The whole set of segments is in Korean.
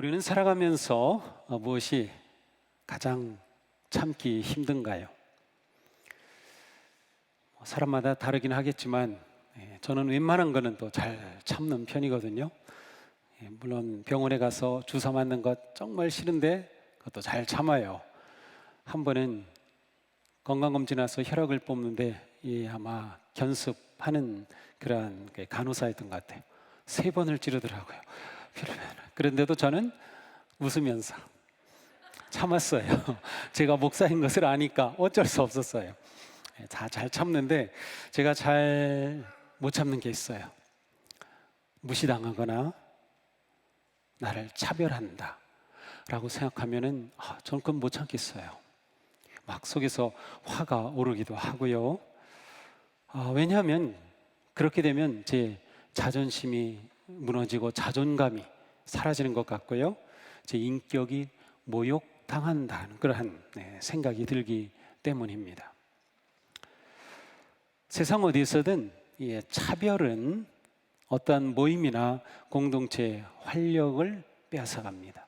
우리는 살아가면서 무엇이 가장 참기 힘든가요? 사람마다 다르긴 하겠지만 저는 웬만한 거는 또 잘 참는 편이거든요. 물론 병원에 가서 주사 맞는 것 정말 싫은데 그것도 잘 참아요. 한 번은 건강검진 와서 혈압을 뽑는데 아마 견습하는 그러한 간호사였던 것 같아요. 3번을 찌르더라고요. 그런데도 저는 웃으면서 참았어요. 제가 목사인 것을 아니까 어쩔 수 없었어요. 다 잘 참는데 제가 잘 못 참는 게 있어요. 무시당하거나 나를 차별한다 라고 생각하면은 저는 그건 못 참겠어요. 막 속에서 화가 오르기도 하고요. 왜냐하면 그렇게 되면 제 자존심이 무너지고 자존감이 사라지는 것 같고요, 제 인격이 모욕당한다는 그러한 생각이 들기 때문입니다. 세상 어디에서든 차별은 어떠한 모임이나 공동체의 활력을 빼앗아갑니다.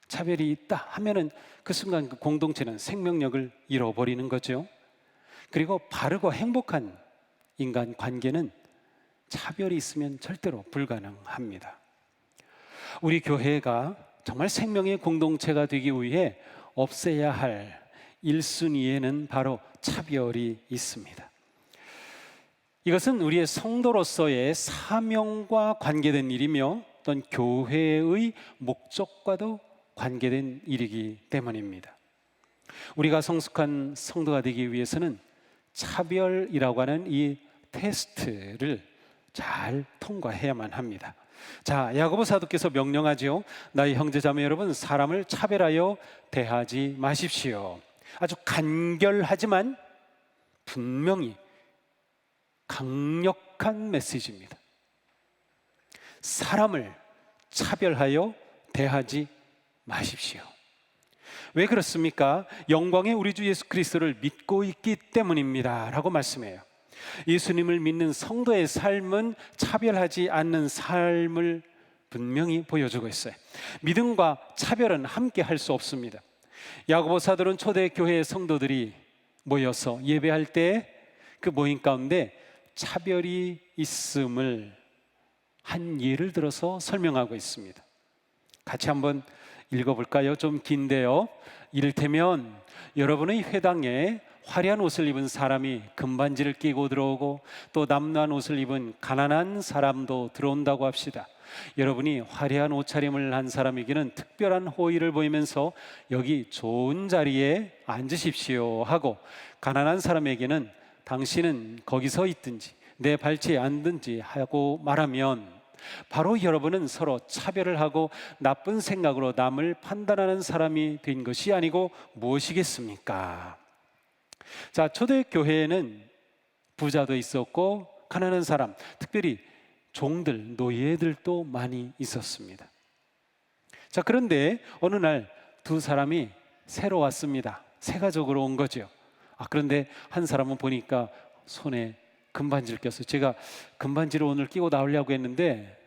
차별이 있다 하면은 그 순간 그 공동체는 생명력을 잃어버리는 거죠. 그리고 바르고 행복한 인간 관계는 차별이 있으면 절대로 불가능합니다. 우리 교회가 정말 생명의 공동체가 되기 위해 없애야 할 1순위에는 바로 차별이 있습니다. 이것은 우리의 성도로서의 사명과 관계된 일이며 또는 교회의 목적과도 관계된 일이기 때문입니다. 우리가 성숙한 성도가 되기 위해서는 차별이라고 하는 이 테스트를 잘 통과해야만 합니다. 자, 야고보 사도께서 명령하죠. 나의 형제자매 여러분, 사람을 차별하여 대하지 마십시오. 아주 간결하지만 분명히 강력한 메시지입니다. 사람을 차별하여 대하지 마십시오. 왜 그렇습니까? 영광의 우리 주 예수 그리스도를 믿고 있기 때문입니다 라고 말씀해요. 예수님을 믿는 성도의 삶은 차별하지 않는 삶을 분명히 보여주고 있어요. 믿음과 차별은 함께 할 수 없습니다. 야고보 사도는 초대교회 성도들이 모여서 예배할 때 그 모임 가운데 차별이 있음을 한 예를 들어서 설명하고 있습니다. 같이 한번 읽어볼까요? 좀 긴데요. 이를테면 여러분의 회당에 화려한 옷을 입은 사람이 금반지를 끼고 들어오고 또 남루한 옷을 입은 가난한 사람도 들어온다고 합시다. 여러분이 화려한 옷차림을 한 사람에게는 특별한 호의를 보이면서 여기 좋은 자리에 앉으십시오 하고, 가난한 사람에게는 당신은 거기서 있든지 내 발치에 앉든지 하고 말하면 바로 여러분은 서로 차별을 하고 나쁜 생각으로 남을 판단하는 사람이 된 것이 아니고 무엇이겠습니까? 자, 초대교회에는 부자도 있었고 가난한 사람, 특별히 종들, 노예들도 많이 있었습니다. 자, 그런데 어느 날 두 사람이 새로 왔습니다. 새 가족으로 온 거죠. 그런데 한 사람은 보니까 손에 금반지를 꼈어요. 제가 금반지를 오늘 끼고 나오려고 했는데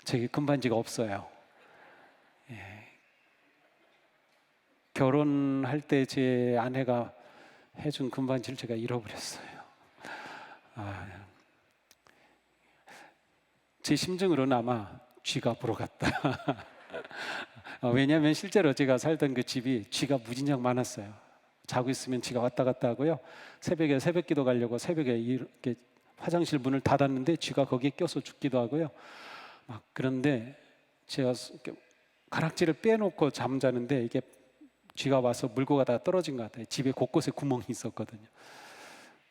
제게 금반지가 없어요. 결혼할 때 제 아내가 해준 금반지를 제가 잃어버렸어요. 제 심정으로는 아마 쥐가 보러 갔다. 왜냐하면 실제로 제가 살던 그 집이 쥐가 무진장 많았어요. 자고 있으면 쥐가 왔다 갔다 하고요. 새벽에 새벽기도 가려고 새벽에 이렇게 화장실 문을 닫았는데 쥐가 거기에 껴서 죽기도 하고요. 그런데 제가 가락지를 빼놓고 잠자는데 이게 쥐가 와서 물고 가다가 떨어진 것 같아요. 집에 곳곳에 구멍이 있었거든요.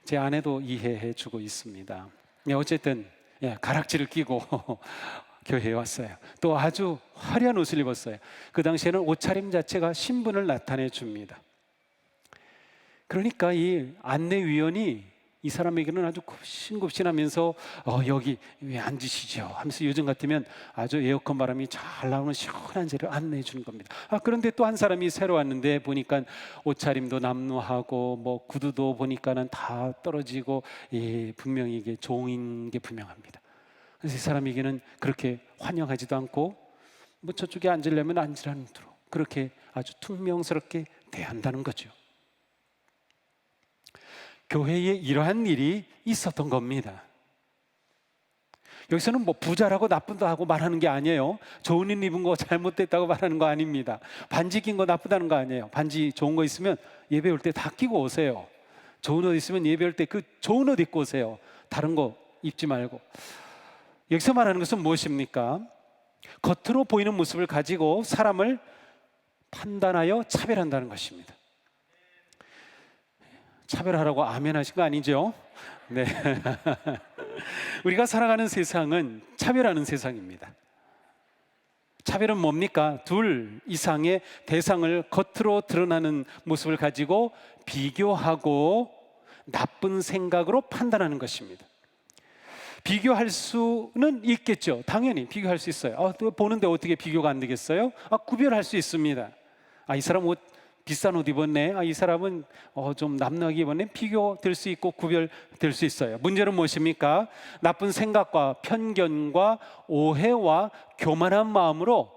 제 아내도 이해해 주고 있습니다. 어쨌든 가락지를 끼고 교회에 왔어요. 또 아주 화려한 옷을 입었어요. 그 당시에는 옷차림 자체가 신분을 나타내 줍니다. 그러니까 이 안내위원이 이 사람에게는 아주 굽신굽신하면서 여기 왜 앉으시죠 하면서 요즘 같으면 아주 에어컨 바람이 잘 나오는 시원한 자리를 안내해 주는 겁니다. 그런데 또 한 사람이 새로 왔는데 보니까 옷차림도 남루하고 뭐 구두도 보니까는 다 떨어지고 분명히 이게 종인 게 분명합니다. 이 사람에게는 그렇게 환영하지도 않고 뭐 저쪽에 앉으려면 앉으라는 대로 그렇게 아주 퉁명스럽게 대한다는 거죠. 교회에 이러한 일이 있었던 겁니다. 여기서는 뭐 부자라고 나쁘다고 말하는 게 아니에요. 좋은 옷 입은 거 잘못됐다고 말하는 거 아닙니다. 반지 낀 거 나쁘다는 거 아니에요. 반지 좋은 거 있으면 예배 올 때 다 끼고 오세요. 좋은 옷 있으면 예배 올 때 그 좋은 옷 입고 오세요. 다른 거 입지 말고. 여기서 말하는 것은 무엇입니까? 겉으로 보이는 모습을 가지고 사람을 판단하여 차별한다는 것입니다. 차별하라고 아멘 하신 거 아니죠? 네. 우리가 살아가는 세상은 차별하는 세상입니다. 차별은 뭡니까? 둘 이상의 대상을 겉으로 드러나는 모습을 가지고 비교하고 나쁜 생각으로 판단하는 것입니다. 비교할 수는 있겠죠. 당연히 비교할 수 있어요. 또 보는데 어떻게 비교가 안 되겠어요? 구별할 수 있습니다. 이 사람 옷 비싼 옷 입었네. 이 사람은 좀 남나게 입었네. 비교될 수 있고 구별될 수 있어요. 문제는 무엇입니까? 나쁜 생각과 편견과 오해와 교만한 마음으로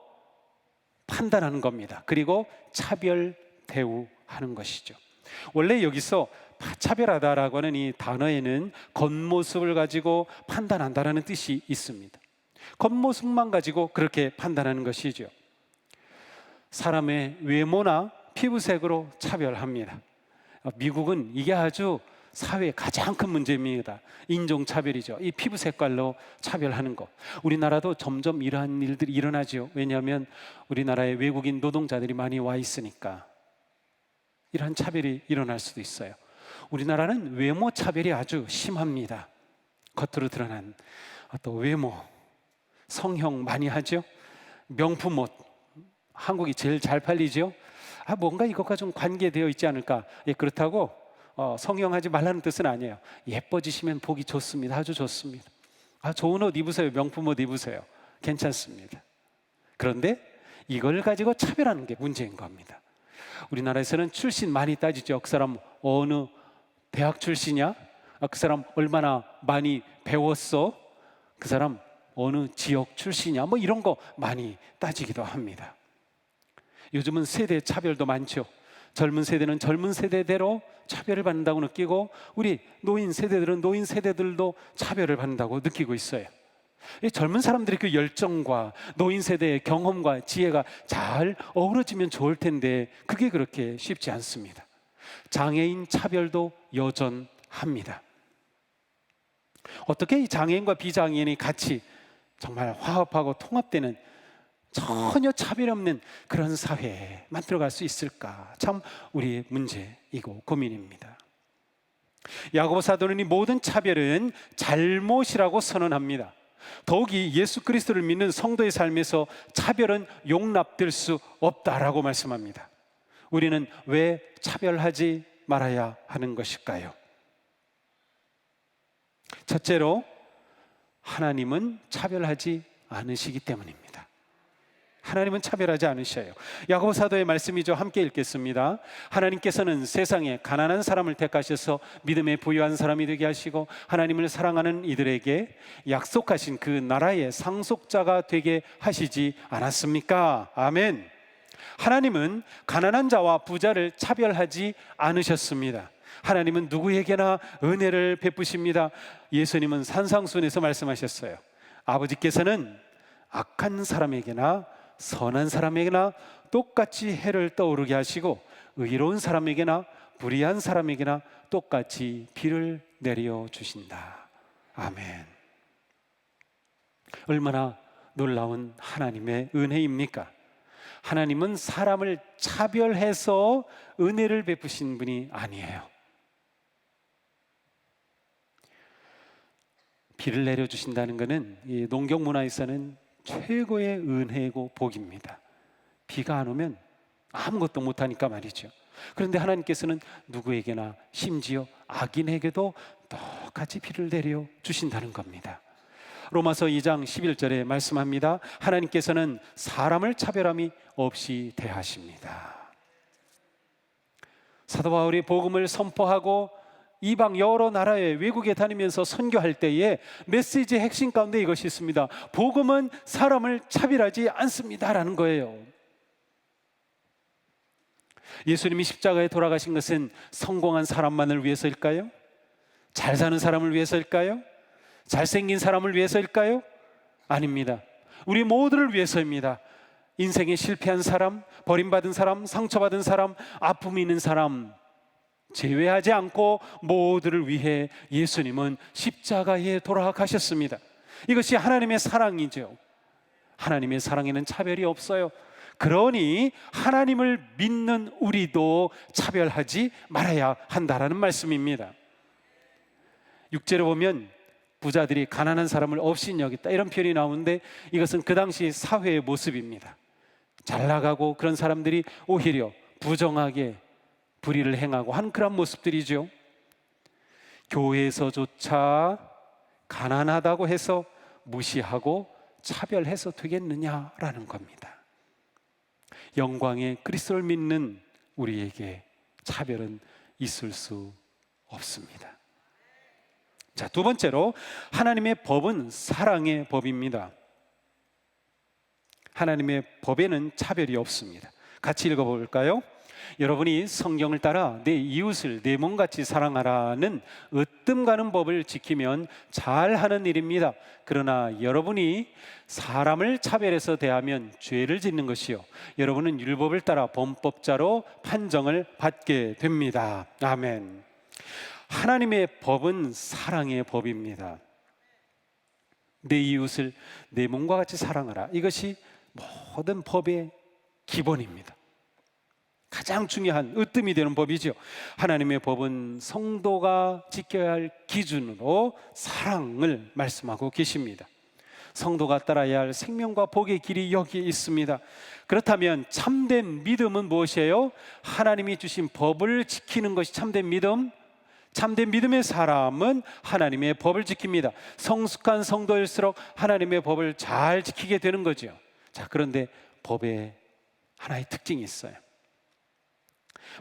판단하는 겁니다. 그리고 차별 대우하는 것이죠. 원래 여기서 차별하다라고 하는 이 단어에는 겉모습을 가지고 판단한다라는 뜻이 있습니다. 겉모습만 가지고 그렇게 판단하는 것이죠. 사람의 외모나 피부색으로 차별합니다. 미국은 이게 아주 사회의 가장 큰 문제입니다. 인종차별이죠. 이 피부 색깔로 차별하는 것. 우리나라도 점점 이러한 일들이 일어나죠. 왜냐하면 우리나라에 외국인 노동자들이 많이 와 있으니까 이러한 차별이 일어날 수도 있어요. 우리나라는 외모 차별이 아주 심합니다. 겉으로 드러난 또 외모, 성형 많이 하죠. 명품 옷, 한국이 제일 잘 팔리죠. 뭔가 이것과 좀 관계되어 있지 않을까. 그렇다고 성형하지 말라는 뜻은 아니에요. 예뻐지시면 보기 좋습니다. 아주 좋습니다. 좋은 옷 입으세요. 명품 옷 입으세요. 괜찮습니다. 그런데 이걸 가지고 차별하는 게 문제인 겁니다. 우리나라에서는 출신 많이 따지죠. 그 사람 어느 대학 출신이야? 그 사람 얼마나 많이 배웠어? 그 사람 어느 지역 출신이야? 뭐 이런 거 많이 따지기도 합니다. 요즘은 세대 차별도 많죠. 젊은 세대는 젊은 세대대로 차별을 받는다고 느끼고 우리 노인 세대들은 노인 세대들도 차별을 받는다고 느끼고 있어요. 이 젊은 사람들의 그 열정과 노인 세대의 경험과 지혜가 잘 어우러지면 좋을 텐데 그게 그렇게 쉽지 않습니다. 장애인 차별도 여전합니다. 어떻게 이 장애인과 비장애인이 같이 정말 화합하고 통합되는 전혀 차별 없는 그런 사회에 만들어갈 수 있을까? 참 우리의 문제이고 고민입니다. 야고보 사도는 이 모든 차별은 잘못이라고 선언합니다. 더욱이 예수 그리스도를 믿는 성도의 삶에서 차별은 용납될 수 없다라고 말씀합니다. 우리는 왜 차별하지 말아야 하는 것일까요? 첫째로 하나님은 차별하지 않으시기 때문입니다. 하나님은 차별하지 않으셔요. 야고보 사도의 말씀이죠. 함께 읽겠습니다. 하나님께서는 세상에 가난한 사람을 택하셔서 믿음에 부유한 사람이 되게 하시고 하나님을 사랑하는 이들에게 약속하신 그 나라의 상속자가 되게 하시지 않았습니까? 아멘. 하나님은 가난한 자와 부자를 차별하지 않으셨습니다. 하나님은 누구에게나 은혜를 베푸십니다. 예수님은 산상수훈에서 말씀하셨어요. 아버지께서는 악한 사람에게나 선한 사람에게나 똑같이 해를 떠오르게 하시고 의로운 사람에게나 불의한 사람에게나 똑같이 비를 내려 주신다. 아멘. 얼마나 놀라운 하나님의 은혜입니까? 하나님은 사람을 차별해서 은혜를 베푸신 분이 아니에요. 비를 내려주신다는 것은 이 농경 문화에서는 최고의 은혜고 복입니다. 비가 안 오면 아무것도 못하니까 말이죠. 그런데 하나님께서는 누구에게나 심지어 악인에게도 똑같이 비를 내려주신다는 겁니다. 로마서 2장 11절에 말씀합니다. 하나님께서는 사람을 차별함이 없이 대하십니다. 사도 바울이 복음을 선포하고 이방 여러 나라에 외국에 다니면서 선교할 때에 메시지의 핵심 가운데 이것이 있습니다. 복음은 사람을 차별하지 않습니다라는 거예요. 예수님이 십자가에 돌아가신 것은 성공한 사람만을 위해서일까요? 잘 사는 사람을 위해서일까요? 잘생긴 사람을 위해서일까요? 아닙니다. 우리 모두를 위해서입니다. 인생에 실패한 사람, 버림받은 사람, 상처받은 사람, 아픔이 있는 사람 제외하지 않고 모두를 위해 예수님은 십자가에 돌아가셨습니다. 이것이 하나님의 사랑이죠. 하나님의 사랑에는 차별이 없어요. 그러니 하나님을 믿는 우리도 차별하지 말아야 한다라는 말씀입니다. 6절에 보면 부자들이 가난한 사람을 없인 여겼다 이런 표현이 나오는데 이것은 그 당시 사회의 모습입니다. 잘 나가고 그런 사람들이 오히려 부정하게 불의를 행하고 하는 그런 모습들이죠. 교회에서조차 가난하다고 해서 무시하고 차별해서 되겠느냐라는 겁니다. 영광의 그리스도를 믿는 우리에게 차별은 있을 수 없습니다. 자, 두 번째로 하나님의 법은 사랑의 법입니다. 하나님의 법에는 차별이 없습니다. 같이 읽어볼까요? 여러분이 성경을 따라 내 이웃을 내 몸같이 사랑하라는 으뜸 가는 법을 지키면 잘하는 일입니다. 그러나 여러분이 사람을 차별해서 대하면 죄를 짓는 것이요 여러분은 율법을 따라 범법자로 판정을 받게 됩니다. 아멘. 하나님의 법은 사랑의 법입니다. 내 이웃을 내 몸과 같이 사랑하라. 이것이 모든 법의 기본입니다. 가장 중요한 으뜸이 되는 법이죠. 하나님의 법은 성도가 지켜야 할 기준으로 사랑을 말씀하고 계십니다. 성도가 따라야 할 생명과 복의 길이 여기에 있습니다. 그렇다면 참된 믿음은 무엇이에요? 하나님이 주신 법을 지키는 것이 참된 믿음. 참된 믿음의 사람은 하나님의 법을 지킵니다. 성숙한 성도일수록 하나님의 법을 잘 지키게 되는 거죠. 자, 그런데 법에 하나의 특징이 있어요.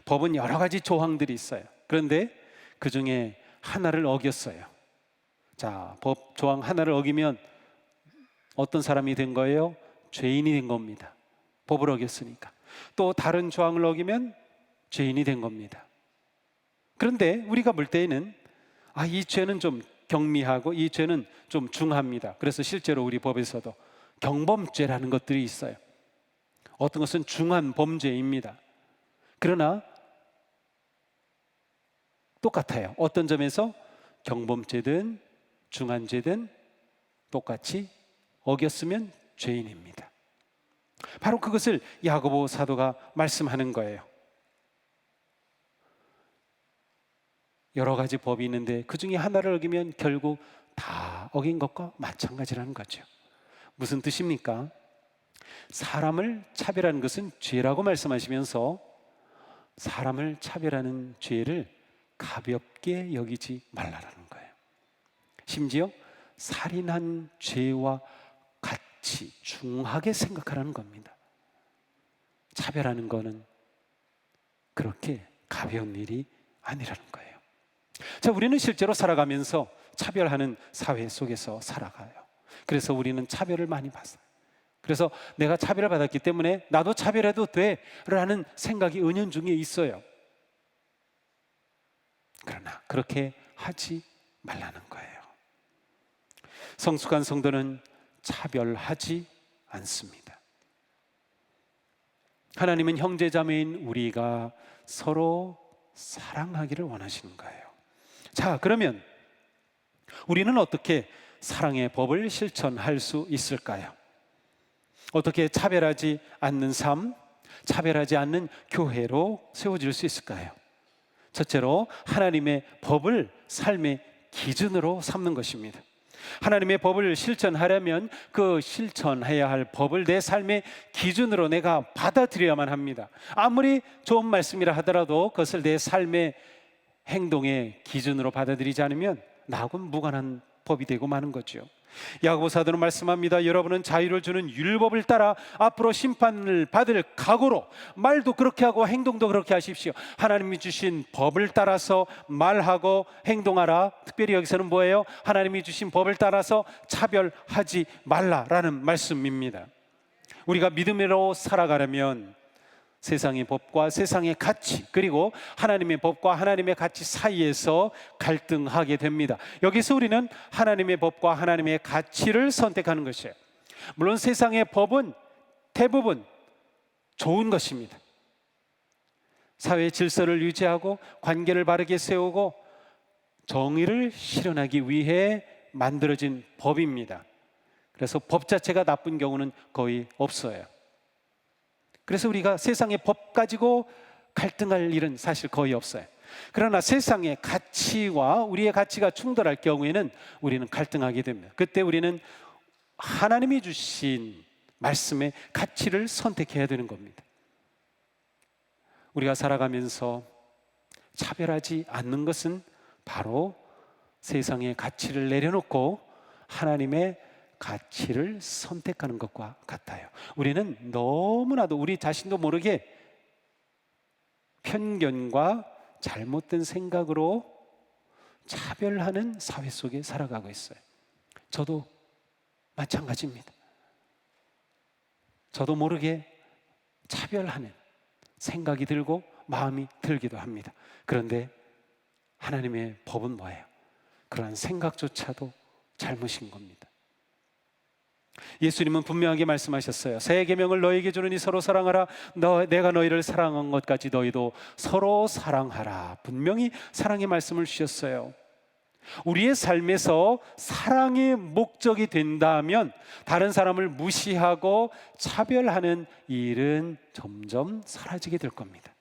법은 여러 가지 조항들이 있어요. 그런데 그 중에 하나를 어겼어요. 자, 법 조항 하나를 어기면 어떤 사람이 된 거예요? 죄인이 된 겁니다. 법을 어겼으니까. 또 다른 조항을 어기면 죄인이 된 겁니다. 그런데 우리가 볼 때에는 이 죄는 좀 경미하고 이 죄는 좀 중합니다. 그래서 실제로 우리 법에서도 경범죄라는 것들이 있어요. 어떤 것은 중한 범죄입니다. 그러나 똑같아요. 어떤 점에서 경범죄든 중한죄든 똑같이 어겼으면 죄인입니다. 바로 그것을 야고보 사도가 말씀하는 거예요. 여러 가지 법이 있는데 그 중에 하나를 어기면 결국 다 어긴 것과 마찬가지라는 거죠. 무슨 뜻입니까? 사람을 차별하는 것은 죄라고 말씀하시면서 사람을 차별하는 죄를 가볍게 여기지 말라라는 거예요. 심지어 살인한 죄와 같이 중하게 생각하라는 겁니다. 차별하는 거는 그렇게 가벼운 일이 아니라는 거예요. 자, 우리는 실제로 살아가면서 차별하는 사회 속에서 살아가요. 그래서 우리는 차별을 많이 받아요. 그래서 내가 차별을 받았기 때문에 나도 차별해도 돼 라는 생각이 은연중에 있어요. 그러나 그렇게 하지 말라는 거예요. 성숙한 성도는 차별하지 않습니다. 하나님은 형제자매인 우리가 서로 사랑하기를 원하시는 거예요. 자, 그러면 우리는 어떻게 사랑의 법을 실천할 수 있을까요? 어떻게 차별하지 않는 삶, 차별하지 않는 교회로 세워질 수 있을까요? 첫째로 하나님의 법을 삶의 기준으로 삼는 것입니다. 하나님의 법을 실천하려면 그 실천해야 할 법을 내 삶의 기준으로 내가 받아들여야만 합니다. 아무리 좋은 말씀이라 하더라도 그것을 내 삶의 행동의 기준으로 받아들이지 않으면 나하고는 무관한 법이 되고 마는 거죠. 야고보 사도는 말씀합니다. 여러분은 자유를 주는 율법을 따라 앞으로 심판을 받을 각오로 말도 그렇게 하고 행동도 그렇게 하십시오. 하나님이 주신 법을 따라서 말하고 행동하라. 특별히 여기서는 뭐예요? 하나님이 주신 법을 따라서 차별하지 말라라는 말씀입니다. 우리가 믿음으로 살아가려면 세상의 법과 세상의 가치, 그리고 하나님의 법과 하나님의 가치 사이에서 갈등하게 됩니다. 여기서 우리는 하나님의 법과 하나님의 가치를 선택하는 것이에요. 물론 세상의 법은 대부분 좋은 것입니다. 사회의 질서를 유지하고 관계를 바르게 세우고 정의를 실현하기 위해 만들어진 법입니다. 그래서 법 자체가 나쁜 경우는 거의 없어요. 그래서 우리가 세상의 법 가지고 갈등할 일은 사실 거의 없어요. 그러나 세상의 가치와 우리의 가치가 충돌할 경우에는 우리는 갈등하게 됩니다. 그때 우리는 하나님이 주신 말씀의 가치를 선택해야 되는 겁니다. 우리가 살아가면서 차별하지 않는 것은 바로 세상의 가치를 내려놓고 하나님의 가치를 선택하는 것과 같아요. 우리는 너무나도 우리 자신도 모르게 편견과 잘못된 생각으로 차별하는 사회 속에 살아가고 있어요. 저도 마찬가지입니다. 저도 모르게 차별하는 생각이 들고 마음이 들기도 합니다. 그런데 하나님의 법은 뭐예요? 그러한 생각조차도 잘못인 겁니다. 예수님은 분명하게 말씀하셨어요. 새 계명을 너에게 주노니 서로 사랑하라. 내가 너희를 사랑한 것 같이 너희도 서로 사랑하라. 분명히 사랑의 말씀을 주셨어요. 우리의 삶에서 사랑의 목적이 된다면 다른 사람을 무시하고 차별하는 일은 점점 사라지게 될 겁니다.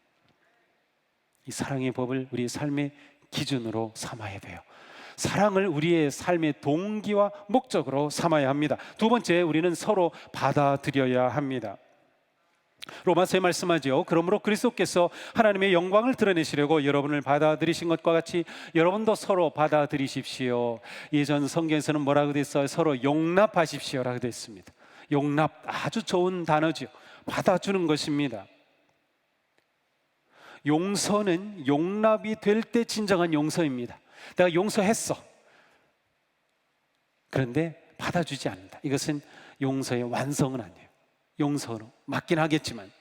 이 사랑의 법을 우리의 삶의 기준으로 삼아야 돼요. 사랑을 우리의 삶의 동기와 목적으로 삼아야 합니다. 두 번째, 우리는 서로 받아들여야 합니다. 로마서에 말씀하죠. 그러므로 그리스도께서 하나님의 영광을 드러내시려고 여러분을 받아들이신 것과 같이 여러분도 서로 받아들이십시오. 예전 성경에서는 뭐라고 되어 있어요? 서로 용납하십시오라고 되어 있습니다. 용납, 아주 좋은 단어죠. 받아주는 것입니다. 용서는 용납이 될 때 진정한 용서입니다. 내가 용서했어. 그런데 받아주지 않는다. 이것은 용서의 완성은 아니에요. 용서로 맞긴 하겠지만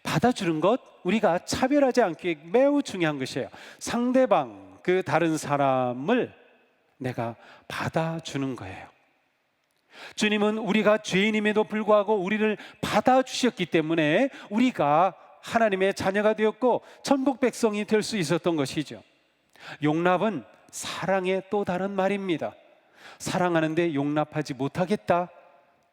받아주는 것, 우리가 차별하지 않기 매우 중요한 것이에요. 상대방, 그 다른 사람을 내가 받아주는 거예요. 주님은 우리가 죄인임에도 불구하고 우리를 받아주셨기 때문에 우리가 하나님의 자녀가 되었고 천국 백성이 될 수 있었던 것이죠. 용납은 사랑의 또 다른 말입니다. 사랑하는데 용납하지 못하겠다?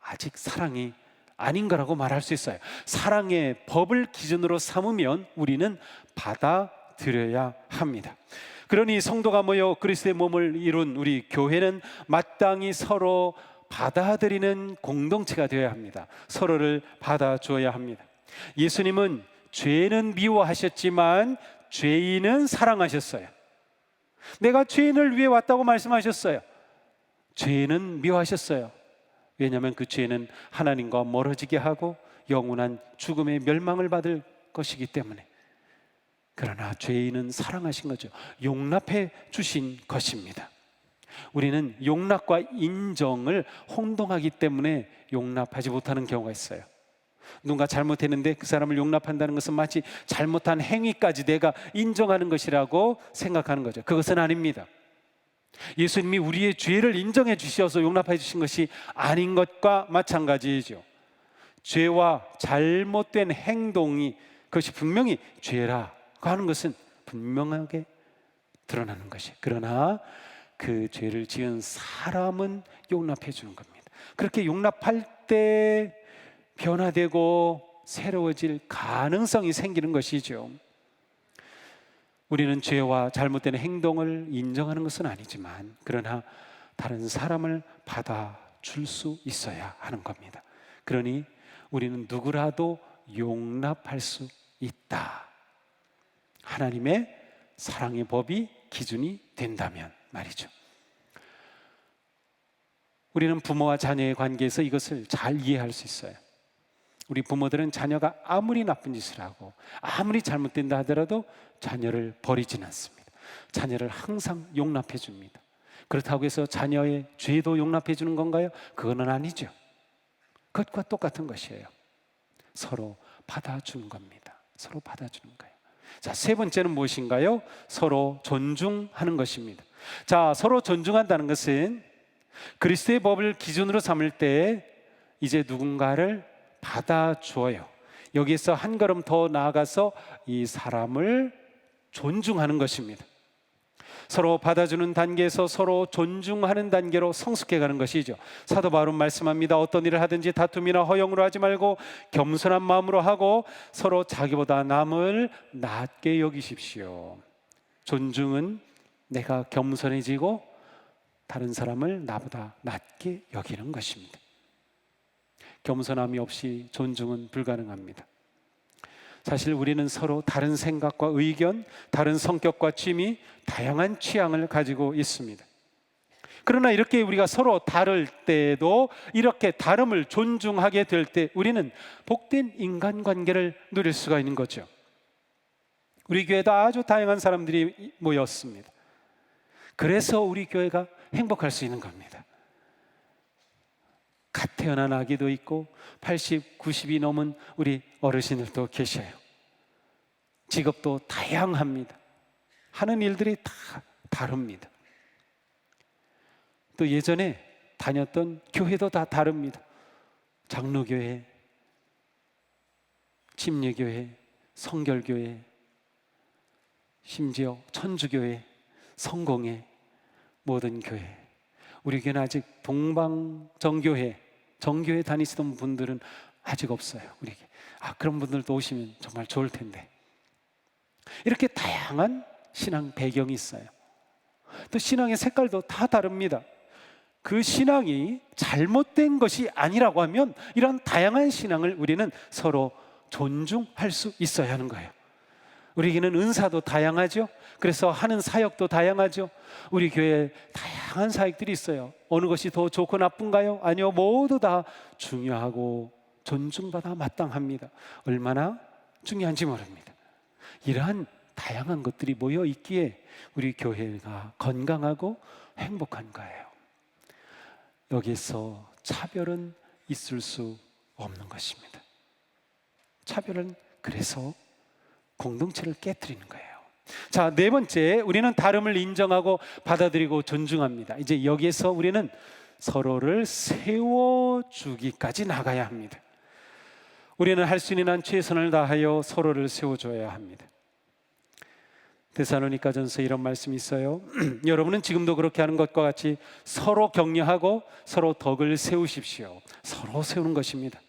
아직 사랑이 아닌 거라고 말할 수 있어요. 사랑의 법을 기준으로 삼으면 우리는 받아들여야 합니다. 그러니 성도가 모여 그리스도의 몸을 이룬 우리 교회는 마땅히 서로 받아들이는 공동체가 되어야 합니다. 서로를 받아줘야 합니다. 예수님은 죄는 미워하셨지만 죄인은 사랑하셨어요. 내가 죄인을 위해 왔다고 말씀하셨어요. 죄는 미워하셨어요. 왜냐하면 그 죄는 하나님과 멀어지게 하고 영원한 죽음의 멸망을 받을 것이기 때문에. 그러나 죄인은 사랑하신 거죠. 용납해 주신 것입니다. 우리는 용납과 인정을 혼동하기 때문에 용납하지 못하는 경우가 있어요. 누군가 잘못했는데 그 사람을 용납한다는 것은 마치 잘못한 행위까지 내가 인정하는 것이라고 생각하는 거죠. 그것은 아닙니다. 예수님이 우리의 죄를 인정해 주셔서 용납해 주신 것이 아닌 것과 마찬가지죠. 죄와 잘못된 행동이 그것이 분명히 죄라고 하는 것은 분명하게 드러나는 것이에요. 그러나 그 죄를 지은 사람은 용납해 주는 겁니다. 그렇게 용납할 때 변화되고 새로워질 가능성이 생기는 것이죠. 우리는 죄와 잘못된 행동을 인정하는 것은 아니지만 그러나 다른 사람을 받아줄 수 있어야 하는 겁니다. 그러니 우리는 누구라도 용납할 수 있다. 하나님의 사랑의 법이 기준이 된다면 말이죠. 우리는 부모와 자녀의 관계에서 이것을 잘 이해할 수 있어요. 우리 부모들은 자녀가 아무리 나쁜 짓을 하고 아무리 잘못된다 하더라도 자녀를 버리진 않습니다. 자녀를 항상 용납해 줍니다. 그렇다고 해서 자녀의 죄도 용납해 주는 건가요? 그거는 아니죠. 그것과 똑같은 것이에요. 서로 받아주는 겁니다. 서로 받아주는 거예요. 자, 세 번째는 무엇인가요? 서로 존중하는 것입니다. 자, 서로 존중한다는 것은 그리스도의 법을 기준으로 삼을 때 이제 누군가를 받아주어요. 여기서 한 걸음 더 나아가서 이 사람을 존중하는 것입니다. 서로 받아주는 단계에서 서로 존중하는 단계로 성숙해가는 것이죠. 사도 바울은 말씀합니다. 어떤 일을 하든지 다툼이나 허영으로 하지 말고 겸손한 마음으로 하고 서로 자기보다 남을 낮게 여기십시오. 존중은 내가 겸손해지고 다른 사람을 나보다 낮게 여기는 것입니다. 겸손함이 없이 존중은 불가능합니다. 사실 우리는 서로 다른 생각과 의견, 다른 성격과 취미, 다양한 취향을 가지고 있습니다. 그러나 이렇게 우리가 서로 다를 때도 이렇게 다름을 존중하게 될 때 우리는 복된 인간관계를 누릴 수가 있는 거죠. 우리 교회도 아주 다양한 사람들이 모였습니다. 그래서 우리 교회가 행복할 수 있는 겁니다. 갓 태어난 아기도 있고 80, 90이 넘은 우리 어르신들도 계셔요. 직업도 다양합니다. 하는 일들이 다 다릅니다. 또 예전에 다녔던 교회도 다 다릅니다. 장로교회, 침례교회, 성결교회, 심지어 천주교회, 성공회, 모든 교회. 우리 교회는 아직 동방정교회, 정교회 다니시던 분들은 아직 없어요. 우리 교회. 그런 분들도 오시면 정말 좋을 텐데. 이렇게 다양한 신앙 배경이 있어요. 또 신앙의 색깔도 다 다릅니다. 그 신앙이 잘못된 것이 아니라고 하면 이런 다양한 신앙을 우리는 서로 존중할 수 있어야 하는 거예요. 우리에게는 은사도 다양하죠. 그래서 하는 사역도 다양하죠. 우리 교회에 다양한 사역들이 있어요. 어느 것이 더 좋고 나쁜가요? 아니요, 모두 다 중요하고 존중받아 마땅합니다. 얼마나 중요한지 모릅니다. 이러한 다양한 것들이 모여 있기에 우리 교회가 건강하고 행복한 거예요. 여기서 차별은 있을 수 없는 것입니다. 차별은 그래서 공동체를 깨뜨리는 거예요. 자, 네 번째, 우리는 다름을 인정하고 받아들이고 존중합니다. 이제 여기에서 우리는 서로를 세워주기까지 나가야 합니다. 우리는 할 수 있는 한 최선을 다하여 서로를 세워줘야 합니다. 데살로니가전서 이런 말씀이 있어요. 여러분은 지금도 그렇게 하는 것과 같이 서로 격려하고 서로 덕을 세우십시오. 서로 세우는 것입니다.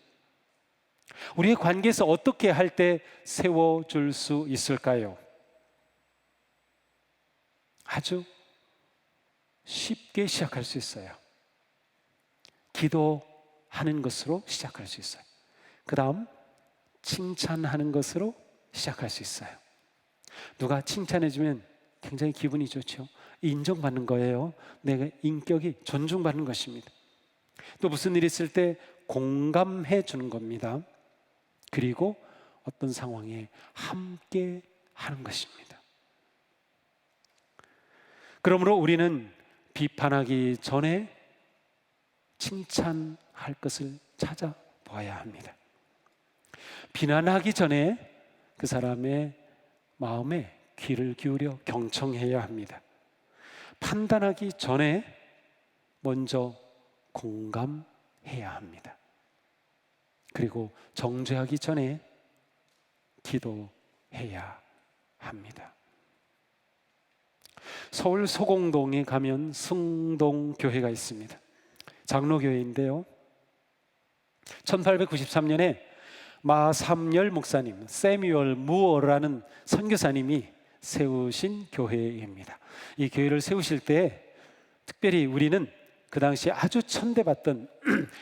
우리의 관계에서 어떻게 할 때 세워줄 수 있을까요? 아주 쉽게 시작할 수 있어요. 기도하는 것으로 시작할 수 있어요. 그 다음 칭찬하는 것으로 시작할 수 있어요. 누가 칭찬해주면 굉장히 기분이 좋죠. 인정받는 거예요. 내 인격이 존중받는 것입니다. 또 무슨 일이 있을 때 공감해 주는 겁니다. 그리고 어떤 상황에 함께 하는 것입니다. 그러므로 우리는 비판하기 전에 칭찬할 것을 찾아봐야 합니다. 비난하기 전에 그 사람의 마음에 귀를 기울여 경청해야 합니다. 판단하기 전에 먼저 공감해야 합니다. 그리고 정죄하기 전에 기도해야 합니다. 서울 소공동에 가면 승동교회가 있습니다. 장로교회인데요, 1893년에 마삼열 목사님, 세뮤얼 무어라는 선교사님이 세우신 교회입니다. 이 교회를 세우실 때 특별히 우리는 그 당시에 아주 천대받던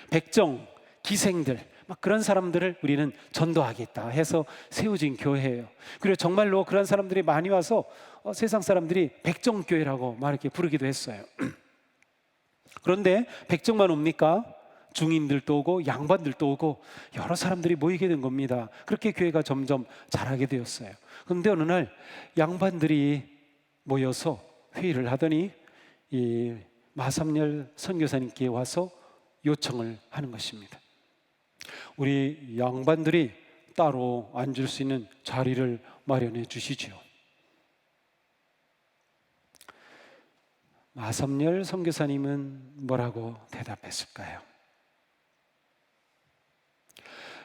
백정, 기생들, 막 그런 사람들을 우리는 전도하겠다 해서 세워진 교회예요. 그리고 정말로 그런 사람들이 많이 와서 세상 사람들이 백정교회라고 막 이렇게 부르기도 했어요. 그런데 백정만 옵니까? 중인들도 오고 양반들도 오고 여러 사람들이 모이게 된 겁니다. 그렇게 교회가 점점 자라게 되었어요. 그런데 어느 날 양반들이 모여서 회의를 하더니 이 마삼열 선교사님께 와서 요청을 하는 것입니다. 우리 양반들이 따로 앉을 수 있는 자리를 마련해 주시지요. 마삼열 선교사님은 뭐라고 대답했을까요?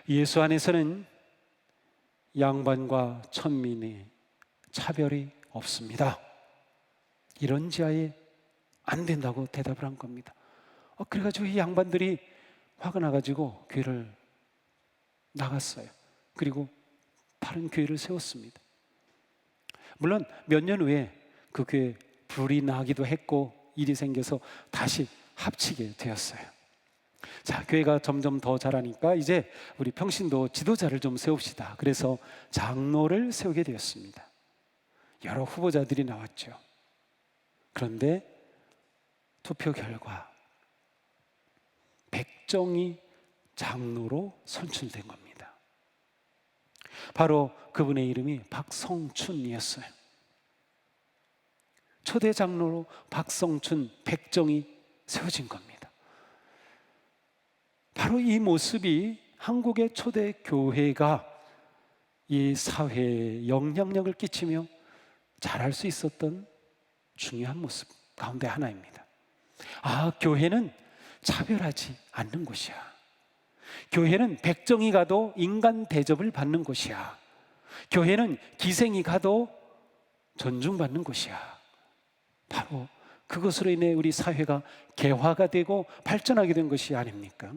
예수 안에서는 양반과 천민의 차별이 없습니다. 이런 지하에 안 된다고 대답을 한 겁니다. 그래가지고 이 양반들이 화가 나가지고 교회를 나갔어요. 그리고 다른 교회를 세웠습니다. 물론 몇 년 후에 그 교회 불이 나기도 했고 일이 생겨서 다시 합치게 되었어요. 자, 교회가 점점 더 자라니까 이제 우리 평신도 지도자를 좀 세웁시다. 그래서 장로를 세우게 되었습니다. 여러 후보자들이 나왔죠. 그런데 투표 결과 백정이 장로로 선출된 겁니다. 바로 그분의 이름이 박성춘이었어요. 초대 장로로 박성춘, 백정이 세워진 겁니다. 바로 이 모습이 한국의 초대 교회가 이 사회에 영향력을 끼치며 잘할 수 있었던 중요한 모습 가운데 하나입니다. 교회는 차별하지 않는 곳이야. 교회는 백정이 가도 인간 대접을 받는 곳이야. 교회는 기생이 가도 존중받는 곳이야. 바로 그것으로 인해 우리 사회가 개화가 되고 발전하게 된 것이 아닙니까?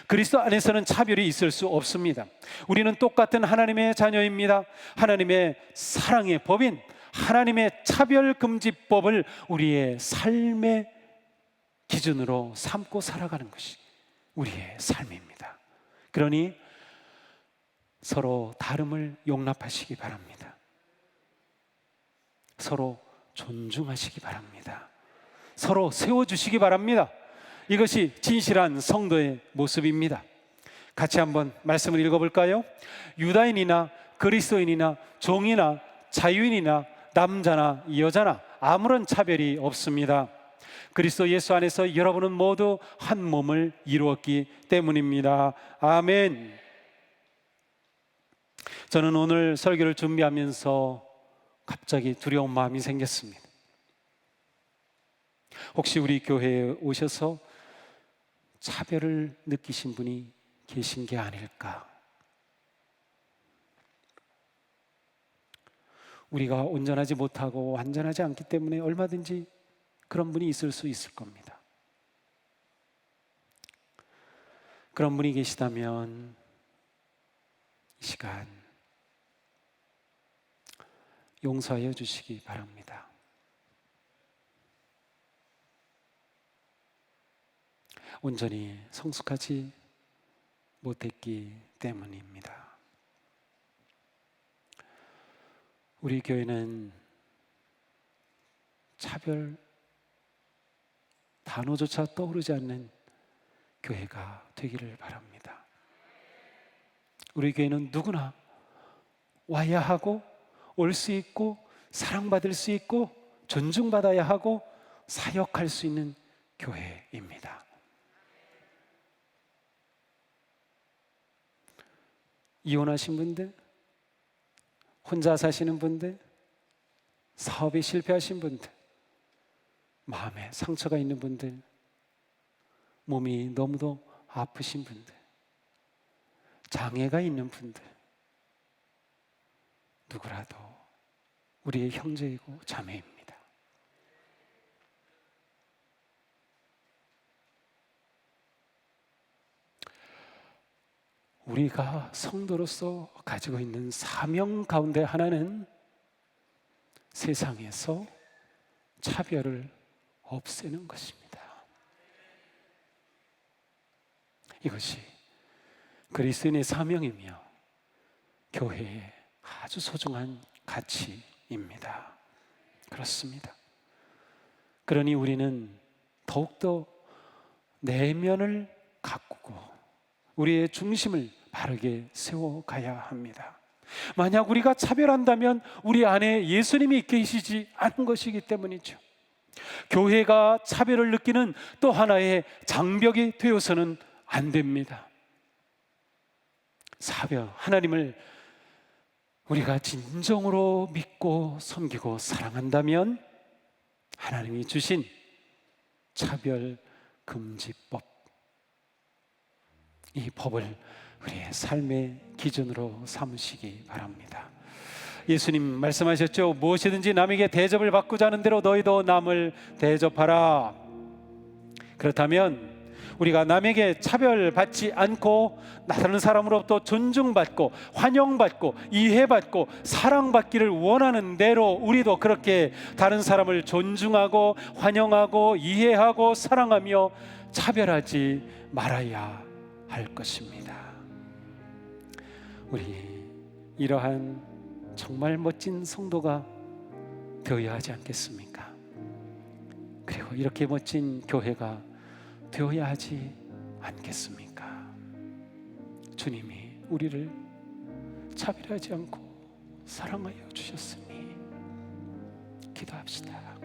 그리스도 안에서는 차별이 있을 수 없습니다. 우리는 똑같은 하나님의 자녀입니다. 하나님의 사랑의 법인 하나님의 차별금지법을 우리의 삶의 기준으로 삼고 살아가는 것이 우리의 삶입니다. 그러니 서로 다름을 용납하시기 바랍니다. 서로 존중하시기 바랍니다. 서로 세워주시기 바랍니다. 이것이 진실한 성도의 모습입니다. 같이 한번 말씀을 읽어볼까요? 유다인이나 그리스도인이나 종이나 자유인이나 남자나 여자나 아무런 차별이 없습니다. 그리스도 예수 안에서 여러분은 모두 한 몸을 이루었기 때문입니다. 아멘. 저는 오늘 설교를 준비하면서 갑자기 두려운 마음이 생겼습니다. 혹시 우리 교회에 오셔서 차별을 느끼신 분이 계신 게 아닐까? 우리가 온전하지 못하고 완전하지 않기 때문에 얼마든지 그런 분이 있을 수 있을 겁니다. 그런 분이 계시다면 이 시간 용서하여 주시기 바랍니다. 온전히 성숙하지 못했기 때문입니다. 우리 교회는 차별 단어조차 떠오르지 않는 교회가 되기를 바랍니다. 우리 교회는 누구나 와야 하고 올 수 있고 사랑받을 수 있고 존중받아야 하고 사역할 수 있는 교회입니다. 이혼하신 분들, 혼자 사시는 분들, 사업에 실패하신 분들, 마음에 상처가 있는 분들, 몸이 너무도 아프신 분들, 장애가 있는 분들, 누구라도 우리의 형제이고 자매입니다. 우리가 성도로서 가지고 있는 사명 가운데 하나는 세상에서 차별을 없애는 것입니다. 이것이 그리스도인의 사명이며 교회의 아주 소중한 가치입니다. 그렇습니다. 그러니 우리는 더욱더 내면을 가꾸고 우리의 중심을 바르게 세워가야 합니다. 만약 우리가 차별한다면 우리 안에 예수님이 계시지 않은 것이기 때문이죠. 교회가 차별을 느끼는 또 하나의 장벽이 되어서는 안 됩니다. 하나님을 우리가 진정으로 믿고 섬기고 사랑한다면 하나님이 주신 차별금지법, 이 법을 우리의 삶의 기준으로 삼으시기 바랍니다. 예수님 말씀하셨죠. 무엇이든지 남에게 대접을 받고자 하는 대로 너희도 남을 대접하라. 그렇다면 우리가 남에게 차별받지 않고 다른 사람으로부터 존중받고 환영받고 이해받고 사랑받기를 원하는 대로 우리도 그렇게 다른 사람을 존중하고 환영하고 이해하고 사랑하며 차별하지 말아야 할 것입니다. 우리 이러한 정말 멋진 성도가 되어야 하지 않겠습니까? 그리고 이렇게 멋진 교회가 되어야 하지 않겠습니까? 주님이 우리를 차별하지 않고 사랑하여 주셨으니 기도합시다.